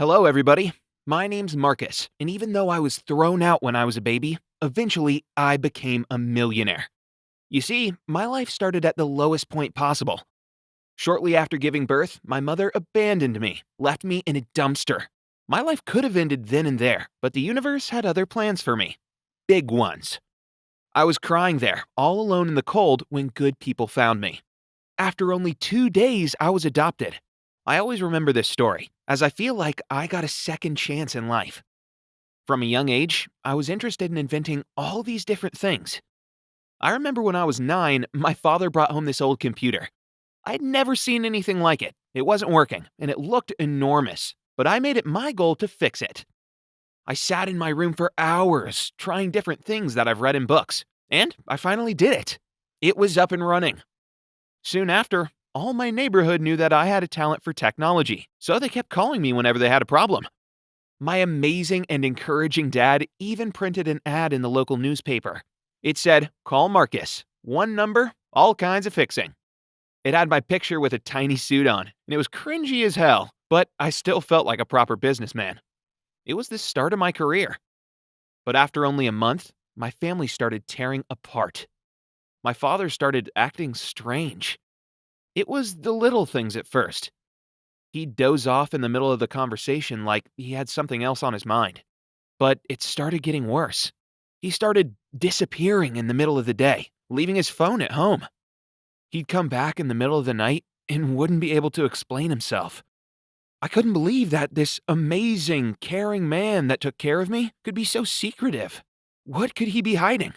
Hello, everybody. My name's Marcus, and even though I was thrown out when I was a baby, eventually I became a millionaire. You see, my life started at the lowest point possible. Shortly after giving birth, my mother abandoned me, left me in a dumpster. My life could have ended then and there, but the universe had other plans for me. Big ones. I was crying there, all alone in the cold, when good people found me. After only 2 days, I was adopted. I always remember this story, as I feel like I got a second chance in life. From a young age, I was interested in inventing all these different things. I remember when I was 9, my father brought home this old computer. I'd never seen anything like it. It wasn't working, and it looked enormous, but I made it my goal to fix it. I sat in my room for hours, trying different things that I've read in books, and I finally did it. It was up and running. Soon after, all my neighborhood knew that I had a talent for technology, so they kept calling me whenever they had a problem. My amazing and encouraging dad even printed an ad in the local newspaper. It said, "Call Marcus. One number, all kinds of fixing." It had my picture with a tiny suit on, and it was cringy as hell, but I still felt like a proper businessman. It was the start of my career. But after only a month, my family started tearing apart. My father started acting strange. It was the little things at first. He'd doze off in the middle of the conversation like he had something else on his mind. But it started getting worse. He started disappearing in the middle of the day, leaving his phone at home. He'd come back in the middle of the night and wouldn't be able to explain himself. I couldn't believe that this amazing, caring man that took care of me could be so secretive. What could he be hiding?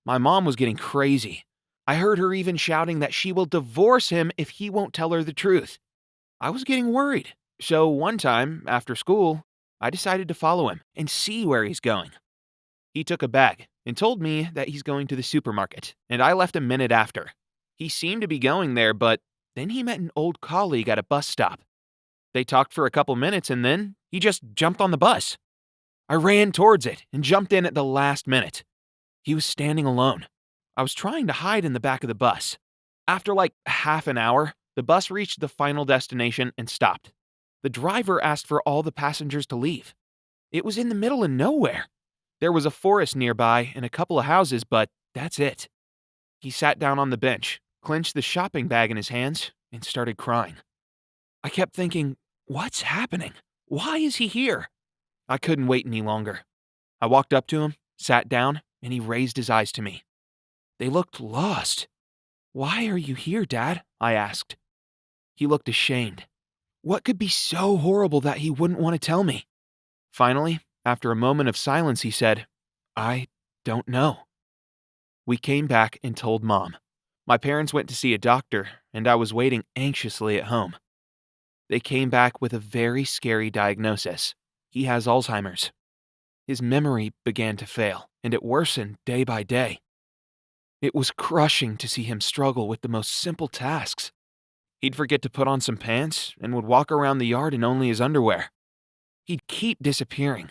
My mom was getting crazy. I heard her even shouting that she will divorce him if he won't tell her the truth. I was getting worried. So one time, after school, I decided to follow him and see where he's going. He took a bag and told me that he's going to the supermarket, and I left a minute after. He seemed to be going there, but then he met an old colleague at a bus stop. They talked for a couple minutes and then he just jumped on the bus. I ran towards it and jumped in at the last minute. He was standing alone. I was trying to hide in the back of the bus. After like half an hour, the bus reached the final destination and stopped. The driver asked for all the passengers to leave. It was in the middle of nowhere. There was a forest nearby and a couple of houses, but that's it. He sat down on the bench, clenched the shopping bag in his hands, and started crying. I kept thinking, what's happening? Why is he here? I couldn't wait any longer. I walked up to him, sat down, and he raised his eyes to me. They looked lost. "Why are you here, Dad?" I asked. He looked ashamed. What could be so horrible that he wouldn't want to tell me? Finally, after a moment of silence, he said, "I don't know." We came back and told Mom. My parents went to see a doctor, and I was waiting anxiously at home. They came back with a very scary diagnosis. He has Alzheimer's. His memory began to fail, and it worsened day by day. It was crushing to see him struggle with the most simple tasks. He'd forget to put on some pants and would walk around the yard in only his underwear. He'd keep disappearing.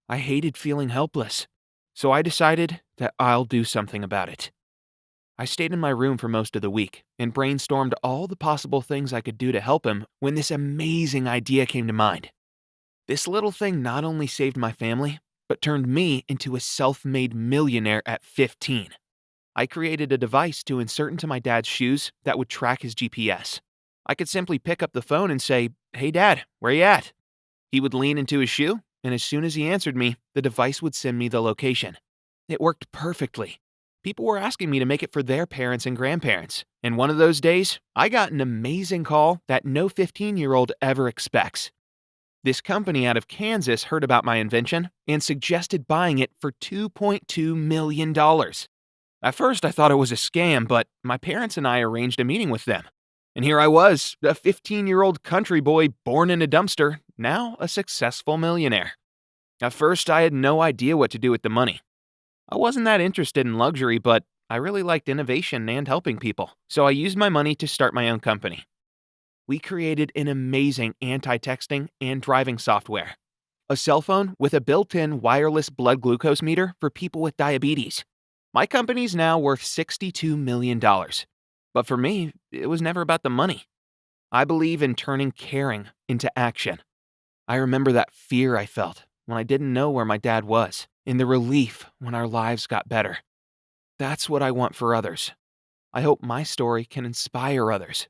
I hated feeling helpless, so I decided that I'll do something about it. I stayed in my room for most of the week and brainstormed all the possible things I could do to help him when this amazing idea came to mind. This little thing not only saved my family, but turned me into a self-made millionaire at 15. I created a device to insert into my dad's shoes that would track his GPS. I could simply pick up the phone and say, "Hey Dad, where you at?" He would lean into his shoe, and as soon as he answered me, the device would send me the location. It worked perfectly. People were asking me to make it for their parents and grandparents, and one of those days, I got an amazing call that no 15-year-old ever expects. This company out of Kansas heard about my invention and suggested buying it for $2.2 million. At first, I thought it was a scam, but my parents and I arranged a meeting with them. And here I was, a 15-year-old country boy born in a dumpster, now a successful millionaire. At first, I had no idea what to do with the money. I wasn't that interested in luxury, but I really liked innovation and helping people, so I used my money to start my own company. We created an amazing anti-texting and driving software. A cell phone with a built-in wireless blood glucose meter for people with diabetes. My company's now worth $62 million. But for me, it was never about the money. I believe in turning caring into action. I remember that fear I felt when I didn't know where my dad was, and the relief when our lives got better. That's what I want for others. I hope my story can inspire others.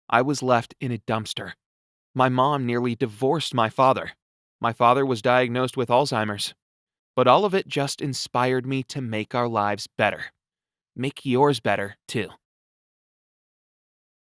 I was left in a dumpster. My mom nearly divorced my father. My father was diagnosed with Alzheimer's. But all of it just inspired me to make our lives better. Make yours better, too.